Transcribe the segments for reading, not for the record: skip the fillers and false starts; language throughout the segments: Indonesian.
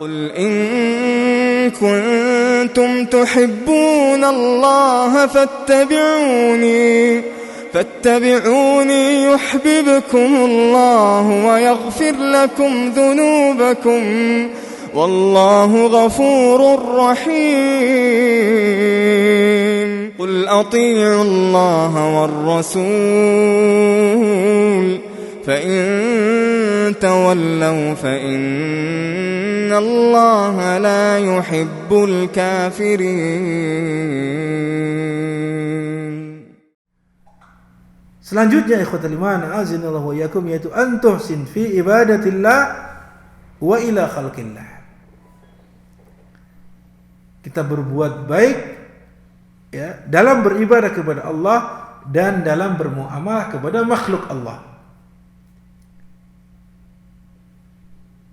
قل إن كنتم تحبون الله فاتبعوني يحببكم الله ويغفر لكم ذنوبكم والله غفور رحيم قل أطيعوا الله والرسول فإن تولوا فإن الله لا يحب الكافرين. Selanjutnya ikhwatul iman azinallahu wa iyyakum, yaitu antuhsin fi ibadatillah wa ila khalqillah. Kita berbuat baik ya dalam beribadah kepada Allah dan dalam bermuamalah kepada makhluk Allah.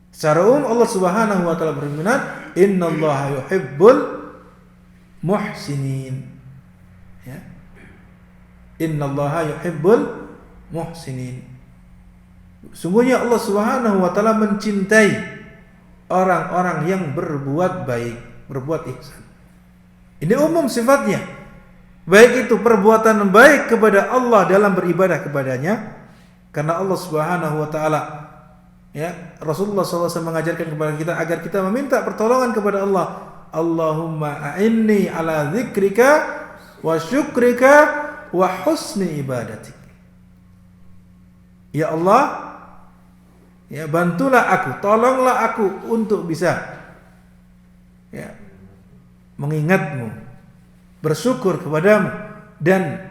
Secara umum Allah Subhanahu wa taala berfirman, "Innallaha yuhibbul muhsinin." Ya. Innallaha yuhibbul muhsinin. Sungguhnya Allah Subhanahu wa taala mencintai orang-orang yang berbuat baik, berbuat ihsan. Ini umum sifatnya. Baik itu perbuatan baik kepada Allah dalam beribadah kepadanya, karena Allah Subhanahu wa taala ya, Rasulullah SAW mengajarkan kepada kita agar kita meminta pertolongan kepada Allah. Allahumma a'inni ala dzikrika wa syukrika wa husni ibadatik. Ya Allah, ya bantulah aku, tolonglah aku untuk bisa ya mengingatmu, bersyukur kepadamu dan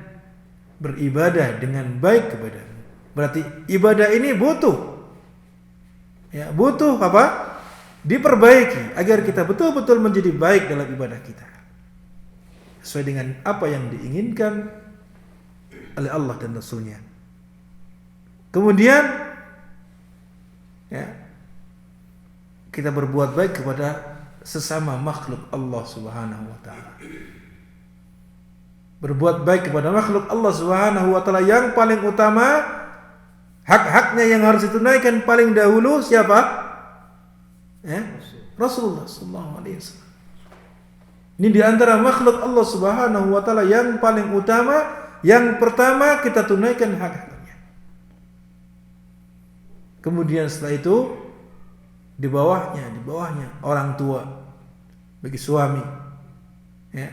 beribadah dengan baik kepadamu. Berarti ibadah ini butuh apa? Diperbaiki agar kita betul-betul menjadi baik dalam ibadah kita, sesuai dengan apa yang diinginkan oleh Allah dan Rasulnya. Kemudian ya, kita berbuat baik kepada sesama makhluk Allah Subhanahu wa taala. Berbuat baik kepada makhluk Allah Subhanahu wa taala yang paling utama, hak-haknya yang harus ditunaikan paling dahulu siapa? Rasulullah sallallahu alaihi wasallam. Ini di antara makhluk Allah Subhanahu wa taala yang paling utama, yang pertama kita tunaikan hak-haknya. Kemudian setelah itu di bawahnya orang tua bagi suami ya.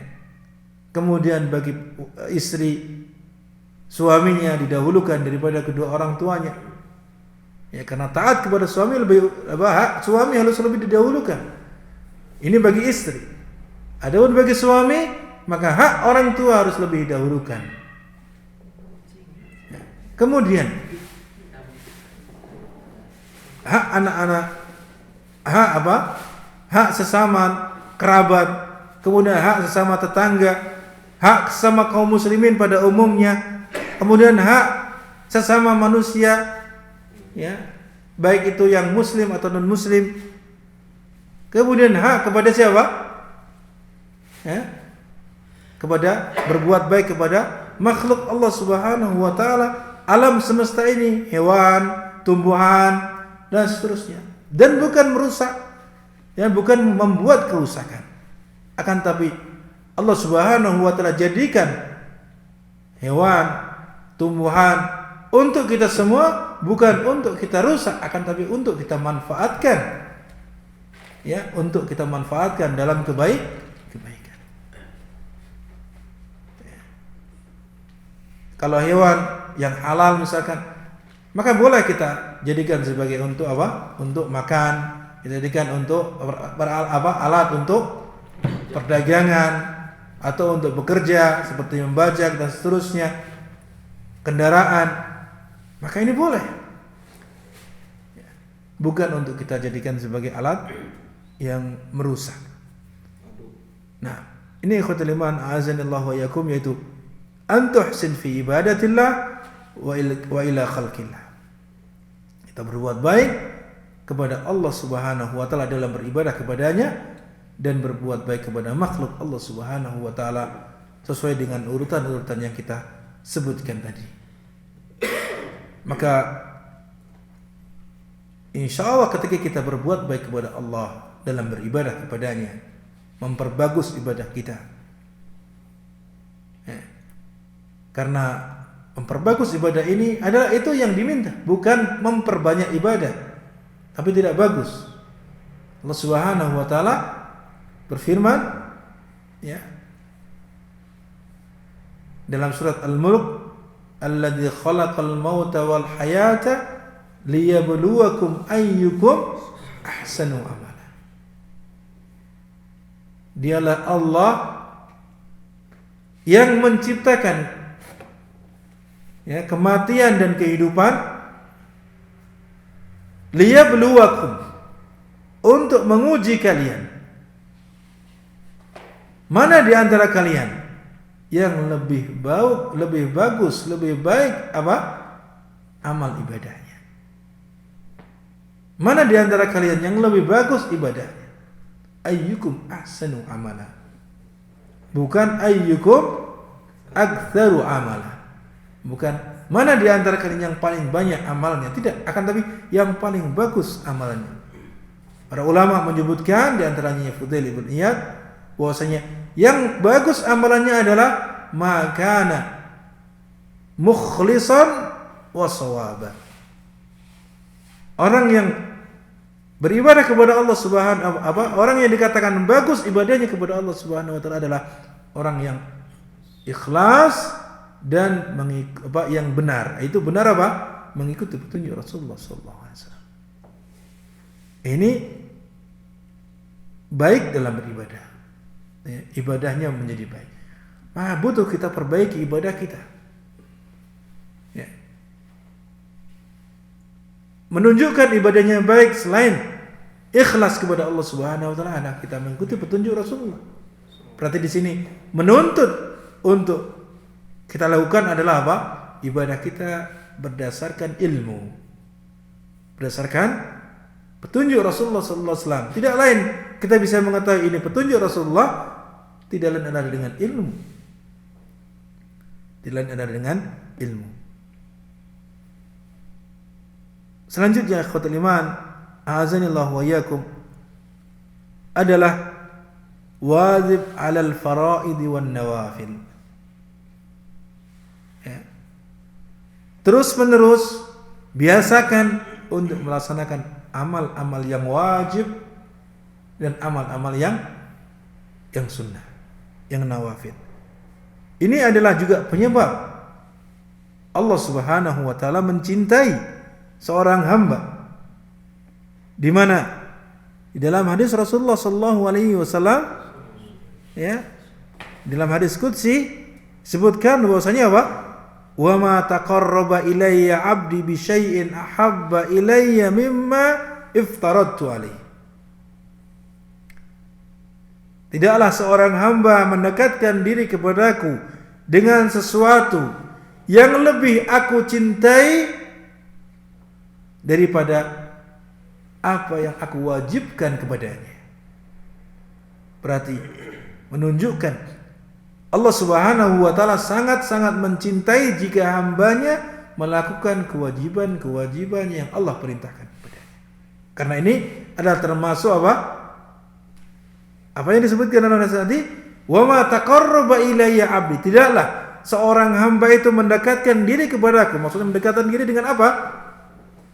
Kemudian bagi istri, suaminya didahulukan daripada kedua orang tuanya. Ya, karena taat kepada suami suami harus lebih didahulukan. Ini bagi istri. Adapun bagi suami, maka hak orang tua harus lebih didahulukan. Ya. Kemudian hak anak-anak, hak sesama kerabat, kemudian hak sesama tetangga, hak sesama kaum muslimin pada umumnya, kemudian hak sesama manusia ya, baik itu yang muslim atau non muslim. Kemudian hak kepada siapa? Ya, kepada berbuat baik kepada makhluk Allah Subhanahu wa taala, alam semesta ini, hewan, tumbuhan dan seterusnya. Dan bukan merusak, ya, bukan membuat kerusakan. Akan tapi Allah Subhanahu wa taala jadikan hewan, tumbuhan untuk kita semua, bukan untuk kita rusak, akan tapi untuk kita manfaatkan. Ya, untuk kita manfaatkan dalam kebaikan. Ya. Kalau hewan yang halal misalkan, maka boleh kita jadikan sebagai untuk apa? Untuk makan, dijadikan untuk alat untuk perdagangan atau untuk bekerja seperti membajak dan seterusnya, kendaraan, maka ini boleh. Bukan untuk kita jadikan sebagai alat yang merusak. Nah, ini ikhwatul iman azanillahu wa iyyakum, yaitu antuhsin fi ibadatillah wa ila khalqillah. Kita berbuat baik kepada Allah Subhanahu wa taala dalam beribadah kepadanya dan berbuat baik kepada makhluk Allah Subhanahu wa taala sesuai dengan urutan-urutan yang kita sebutkan tadi. Maka insya Allah ketika kita berbuat baik kepada Allah dalam beribadah kepadanya, memperbagus ibadah kita. Karena memperbagus ibadah ini adalah itu yang diminta, bukan memperbanyak ibadah, tapi tidak bagus. Allah Subhanahu wa taala berfirman ya dalam surat Al-Mulk, alladzi khalaqal mauta wal hayata liyabluwakum ayyukum ahsanu amala. Dialah Allah yang menciptakan ya kematian dan kehidupan, liyabluwakum, untuk menguji kalian, mana di antara kalian yang lebih bagus, lebih baik apa amal ibadahnya. Mana di antara kalian yang lebih bagus ibadahnya? Ayyukum ahsanu amala, bukan ayyukum aktsaru amala. Bukan mana di antara kalian yang paling banyak amalnya, tidak, akan tapi yang paling bagus amalannya. Para ulama menyebutkan di antaranya Fudail ibn Iyad bahwasanya yang bagus amalannya adalah makana mukhlisan wa shawaba. Orang yang beribadah kepada Allah Subhanahu orang yang dikatakan bagus ibadahnya kepada Allah Subhanahu wa taala adalah orang yang ikhlas dan yang benar. Itu benar apa? Mengikuti petunjuk Rasulullah sallallahu alaihi wasallam. Ini baik dalam beribadah. Ya, ibadahnya menjadi baik. Butuh kita perbaiki ibadah kita. Ya. Menunjukkan ibadahnya baik selain ikhlas kepada Allah Subhanahu wa taala, kita mengikuti petunjuk Rasulullah. Berarti di sini menuntut untuk kita lakukan adalah apa? Ibadah kita berdasarkan ilmu, berdasarkan petunjuk Rasulullah sallallahu alaihi wasallam. Tidak lain kita bisa mengetahui ini petunjuk Rasulullah, tidak lain adalah dengan ilmu. Tidak lain adalah dengan ilmu. Selanjutnya ikhwatul iman, a'azanillahu wa iyyakum, adalah wajib 'alal fara'id wan nawafil. Ya. Terus menerus biasakan untuk melaksanakan amal-amal yang wajib dan amal-amal yang sunnah, yang nawafil. Ini adalah juga penyebab Allah Subhanahu wa taala mencintai seorang hamba, di mana di dalam hadis Rasulullah sallallahu alaihi wasallam ya, dalam hadis qudsi sebutkan bahwasanya apa? Wa ma taqarraba ilayya 'abdi bi syai'in ahabba ilayya mimma iftaradtu alaihi. Tidaklah seorang hamba mendekatkan diri kepadaku dengan sesuatu yang lebih aku cintai daripada apa yang aku wajibkan kepadanya. Berarti menunjukkan Allah Subhanahu wa taala sangat-sangat mencintai jika hambanya melakukan kewajiban-kewajiban yang Allah perintahkan kepadanya. Karena ini adalah termasuk apa? Apa yang disebutkan dalam hadis tadi? Wa ma taqarraba ilayya 'abdi. Tidaklah seorang hamba itu mendekatkan diri kepadaku. Maksudnya mendekatkan diri dengan apa?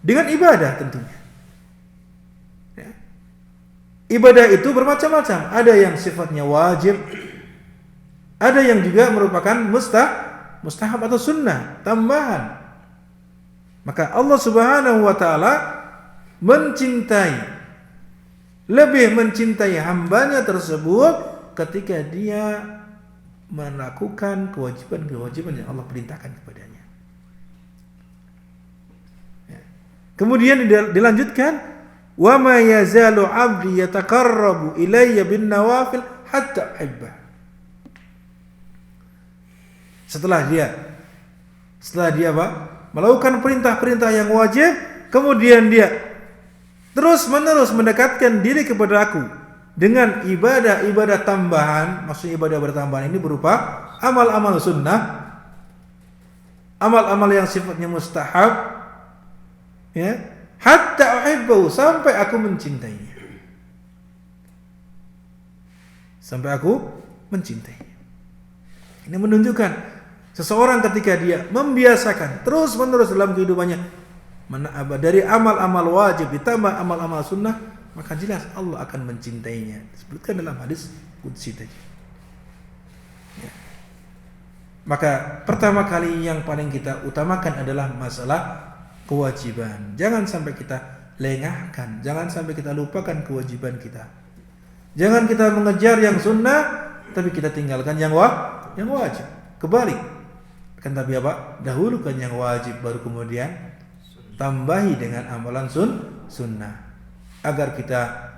Dengan ibadah tentunya. Ya. Ibadah itu bermacam-macam. Ada yang sifatnya wajib, ada yang juga merupakan mustahab atau sunnah, tambahan. Maka Allah Subhanahu wa taala lebih mencintai hambanya tersebut ketika dia melakukan kewajiban-kewajiban yang Allah perintahkan kepadanya. Ya. Kemudian dilanjutkan, wa ma yazalu 'abdi yataqarrabu ilayya bin nawafil hatta uhibbah. Setelah dia apa? Melakukan perintah-perintah yang wajib, kemudian dia terus-menerus mendekatkan diri kepada aku dengan ibadah-ibadah tambahan. Maksudnya ibadah tambahan ini berupa amal-amal sunnah, amal-amal yang sifatnya mustahab, ya, hatta uhibbu, sampai aku mencintainya. sampai aku mencintai. Ini menunjukkan seseorang ketika dia membiasakan terus-menerus dalam kehidupannya dari amal-amal wajib ditambah amal-amal sunnah, maka jelas Allah akan mencintainya. Disebutkan dalam hadis qudsi tadi. Ya. Maka pertama kali yang paling kita utamakan adalah masalah kewajiban. Jangan sampai kita lengahkan, jangan sampai kita lupakan kewajiban kita. Jangan kita mengejar yang sunnah tapi kita tinggalkan yang wajib. Kebalik. Akan tapi apa? Dahulukan yang wajib baru kemudian tambahi dengan amalan sunnah agar kita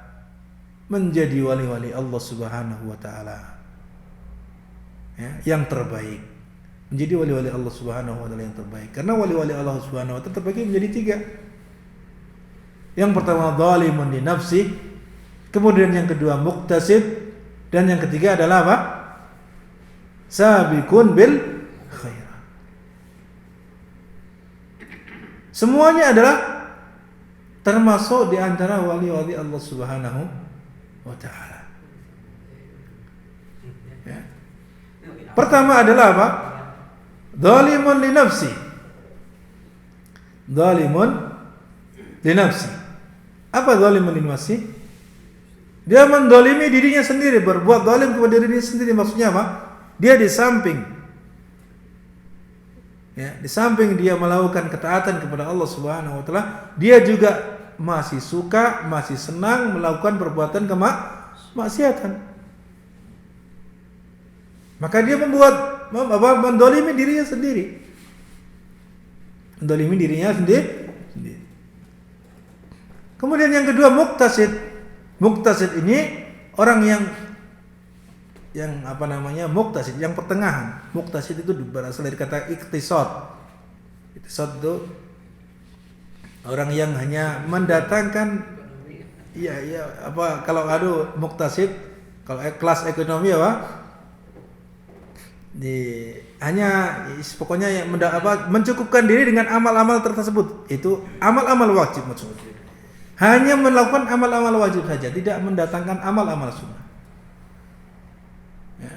menjadi wali-wali Allah Subhanahu wa taala. Ya, yang terbaik. Menjadi wali-wali Allah Subhanahu wa taala yang terbaik. Karena wali-wali Allah Subhanahu wa taala terbagi menjadi 3. Yang pertama zalimun li nafsi, kemudian yang kedua muqtasid, dan yang ketiga adalah apa? Sabiqun bil khairat. Semuanya adalah termasuk di antara wali-wali Allah Subhanahu wa taala. Ya. Pertama adalah apa? Zalimun li nafsi. Zalimun li nafsi. Apa zalimun li nafsi? Dia mendolimi dirinya sendiri, berbuat zalim kepada dirinya sendiri. Maksudnya apa? Dia di samping dia melakukan ketaatan kepada Allah Subhanahu wa taala, dia juga masih suka, masih senang melakukan perbuatan kemaksiatan. Maka dia mendolimi dirinya sendiri. Mendolimi dirinya sendiri. Kemudian yang kedua muqtasid. Muqtasid ini orang yang muqtasid, yang pertengahan. Muqtasid itu berasal dari kata iktisad. Iktisad itu orang yang hanya mendatangkan kalau muqtasid, kalau kelas ekonomi pokoknya yang mencukupkan diri dengan amal-amal tersebut. Itu amal-amal wajib maksudnya. Hanya melakukan amal-amal wajib saja, tidak mendatangkan amal-amal sunnah. Ya.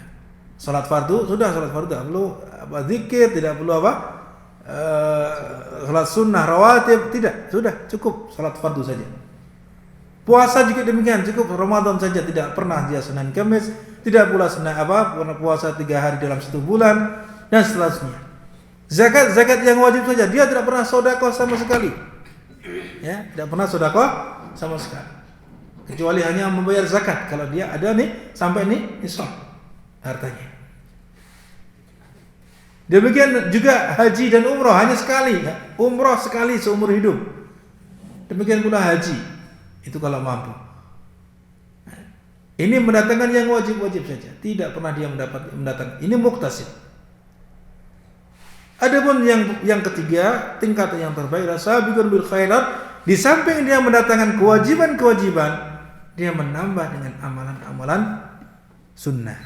Salat fardu sudah, salat fardu tidak perlu zikir, tidak perlu salat sunnah rawatib, tidak, sudah cukup salat fardu saja. Puasa juga demikian, cukup Ramadan saja, tidak pernah dia Senin Kamis, tidak pula puasa 3 hari dalam 1 bulan dan seterusnya. Zakat yang wajib saja, dia tidak pernah sedekah sama sekali. Ya, tidak pernah sedekah sama sekali. Kecuali hanya membayar zakat kalau dia ada sampai nisab hartanya. Demikian juga haji dan umrah hanya sekali, umrah sekali seumur hidup. Demikian pula haji, itu kalau mampu. Ini mendatangkan yang wajib-wajib saja, tidak pernah dia mendatangkan. Ini muqtasid. Adapun yang ketiga, tingkatan yang terbaik adalah sabiqun bil khairat. Di samping dia mendatangkan kewajiban-kewajiban, dia menambah dengan amalan-amalan sunnah.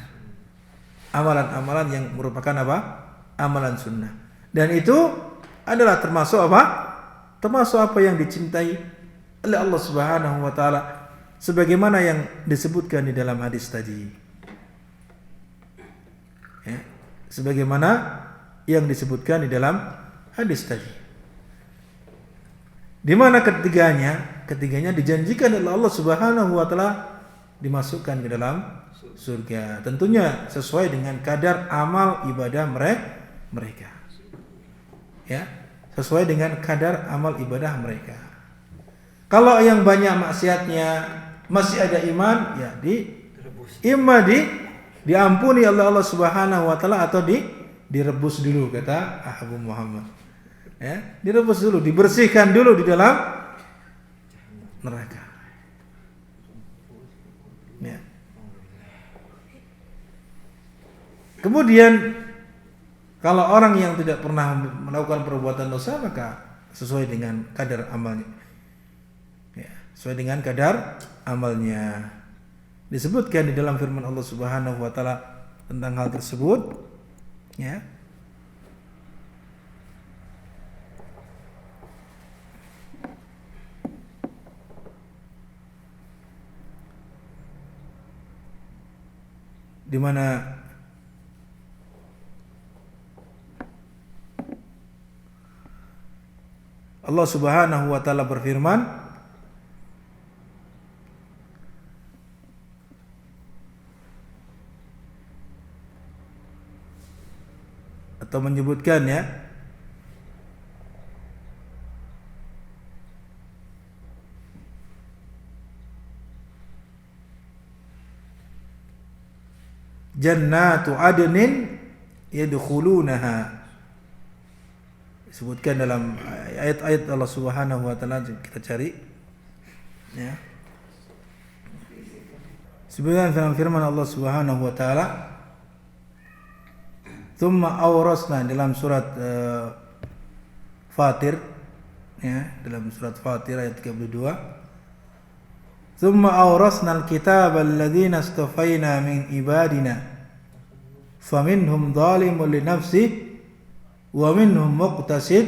Amalan-amalan yang merupakan amalan sunnah. Dan itu adalah termasuk termasuk apa yang dicintai oleh Allah Subhanahu wa taala, sebagaimana yang disebutkan di dalam hadis tadi. Ya, sebagaimana yang disebutkan di dalam hadis tadi. Di mana ketiganya dijanjikan oleh Allah Subhanahu wa taala dimasukkan ke dalam surga. Tentunya sesuai dengan kadar amal ibadah mereka. Ya, sesuai dengan kadar amal ibadah mereka. Kalau yang banyak maksiatnya masih ada iman, ya diampuni oleh Allah Subhanahu wa taala atau direbus dulu, kata Abu Muhammad. Ya, direbus dulu, dibersihkan dulu di dalam neraka. Ya. Kemudian kalau orang yang tidak pernah melakukan perbuatan dosa, maka sesuai dengan kadar amalnya. Ya, sesuai dengan kadar amalnya. Disebutkan di dalam firman Allah Subhanahu wa taala tentang hal tersebut, ya. di mana Allah Subhanahu wa taala berfirman, atau menyebutkan ya, jannatu adnin yadkhulunaha, disebutkan dalam ayat-ayat Allah Subhanahu wa taala. Kita cari ya, sebutkan dalam firman Allah Subhanahu wa taala, tsumma awrasna, dalam surat Fatir ya, dalam surat Fatir ayat 32, tsumma awrasna al-kitaba alladziina istafaina min ibadina faminhum zalimun li nafsihi wa minhum muqtasid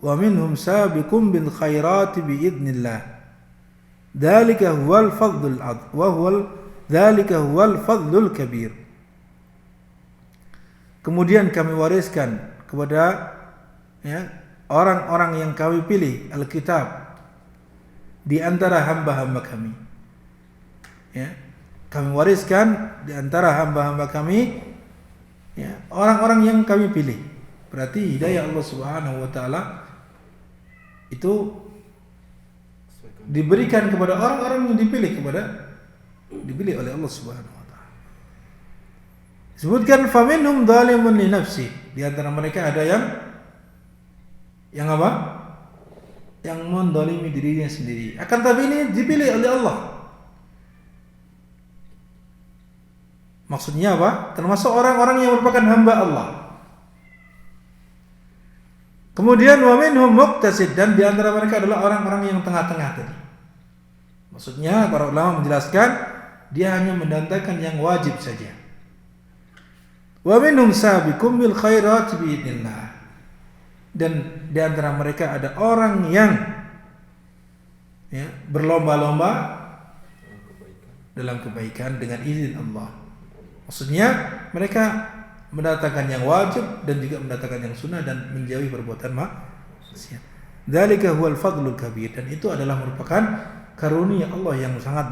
wa minhum sabiqun bil khairati bi idznillah dzalika huwal fadlul kabir. Kemudian kami wariskan kepada ya, orang-orang yang kami pilih Alkitab di antara hamba-hamba kami. Ya, kami wariskan di antara hamba-hamba kami ya, orang-orang yang kami pilih. Berarti hidayah Allah Subhanahu wa taala itu diberikan kepada orang-orang yang dipilih oleh Allah Subhanahu wa taala. Sebutkan faminhum zalimun li nafsi, di antara mereka ada yang apa? Yang mendolimi dirinya sendiri. Akan tapi ini dipilih oleh Allah. Maksudnya apa? Termasuk orang-orang yang merupakan hamba Allah. Kemudian wa minhum muqtasid, dan di antara mereka adalah orang-orang yang tengah-tengah tadi. Maksudnya para ulama menjelaskan dia hanya mendatangkan yang wajib saja. Wa minhum sabiqum bil khairat bi idznillah. Dan di antara mereka ada orang yang ya, berlomba-lomba dalam kebaikan dengan izin Allah. Maksudnya mereka mendatangkan yang wajib dan juga mendatangkan yang sunnah dan menjauhi perbuatan maksiat. Dzalika huwal fadlul kabir, dan itu adalah merupakan karunia Allah yang sangat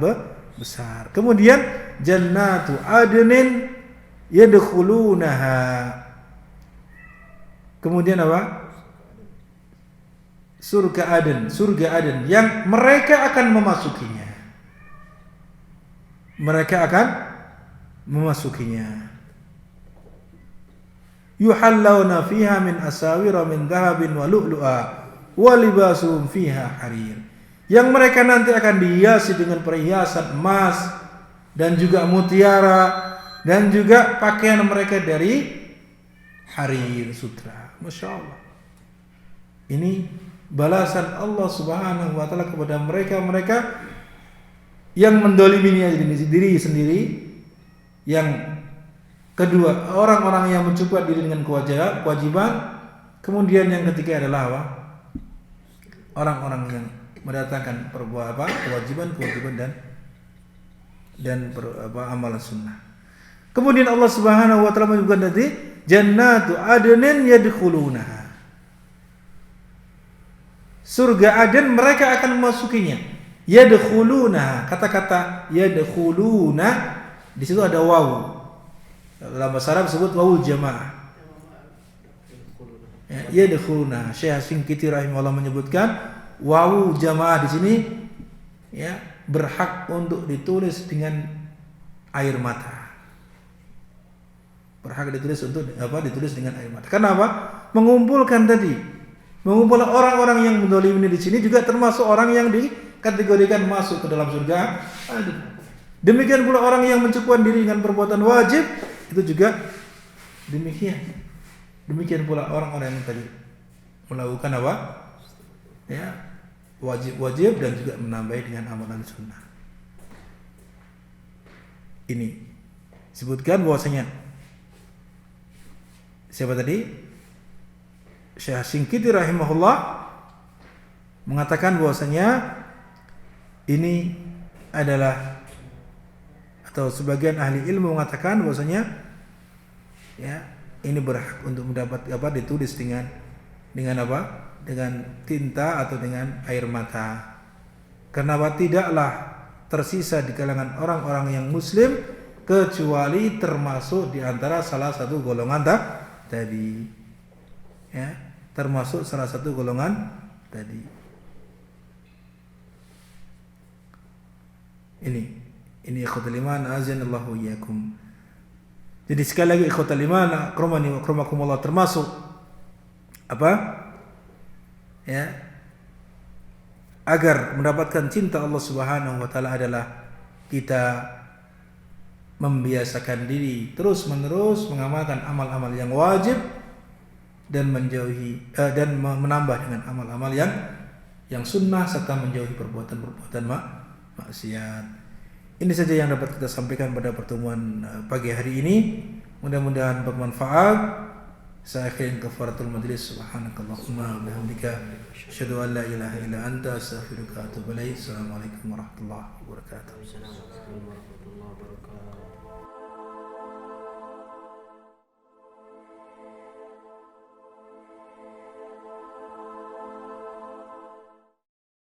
besar. Kemudian jannatu adnin yadkhulunaha. Kemudian apa? Surga Aden yang mereka akan memasukinya. Yuhallawna fiha min asawira min dhahabin wa lu'lu'a wa libasuhum fiha harir. Yang mereka nanti akan dihiasi dengan perhiasan emas dan juga mutiara, dan juga pakaian mereka dari harir, sutra. Masya Allah. Ini balasan Allah Subhanahu wa taala kepada mereka yang mendolimi diri sendiri. Yang kedua, orang-orang yang mencukup diri dengan kewajiban. Kemudian yang ketiga adalah apa? Orang-orang yang mendatangkan kewajiban dan amalan sunnah. Kemudian Allah Subhanahu wa taala menyebutkan tadi jannatu adnin yadkhulunaha. Surga Aden mereka akan memasukinya. Yadkhulunaha. Kata-kata yadkhuluna di situ ada wawu. Dalam bahasa Arab disebut wawul jamaah. Yadkhuluna. Syekh Singkiti rahimahullah menyebutkan wawu jamaah di sini ya berhak untuk ditulis dengan air mata. Berhak ditulis dengan air mata. Kenapa? Mengumpulkan orang-orang yang mendolimi di sini juga termasuk orang yang dikategorikan masuk ke dalam surga. Demikian pula orang yang mencukupkan diri dengan perbuatan wajib itu juga demikian. Demikian pula orang-orang yang tadi melakukan apa? Ya, wajib dan juga menambah dengan amalan sunnah. Ini sebutkan bahwasanya siapa tadi? Syekh Singkiti rahimahullah mengatakan bahwasanya ini adalah atau sebagian ahli ilmu mengatakan bahwasanya ya ini berhak untuk mendapat ditulis dengan apa? Dengan tinta atau dengan air mata. Karena tidaklah tersisa di kalangan orang-orang yang muslim kecuali termasuk di antara salah satu golongan tadi. Ya, termasuk salah satu golongan tadi. Ini ikhwatul iman azanallahu iyyakum. Jadi sekali lagi ikhwatul iman akromani wa akramakumullah, termasuk apa? Ya. Agar mendapatkan cinta Allah Subhanahu wa taala adalah kita membiasakan diri terus-menerus mengamalkan amal-amal yang wajib dan menjauhi dan menambah dengan amal-amal yang sunnah serta menjauhi perbuatan-perbuatan maksiat. Ini saja yang dapat kita sampaikan pada pertemuan pagi hari ini. Mudah-mudahan bermanfaat. Saya akhirin kafaratul majlis. Subhanakallahumma wa bihamdika asyhadu an la ilaha illa anta astaghfiruka wa atubu ilaik. Assalamualaikum warahmatullahi wabarakatuh.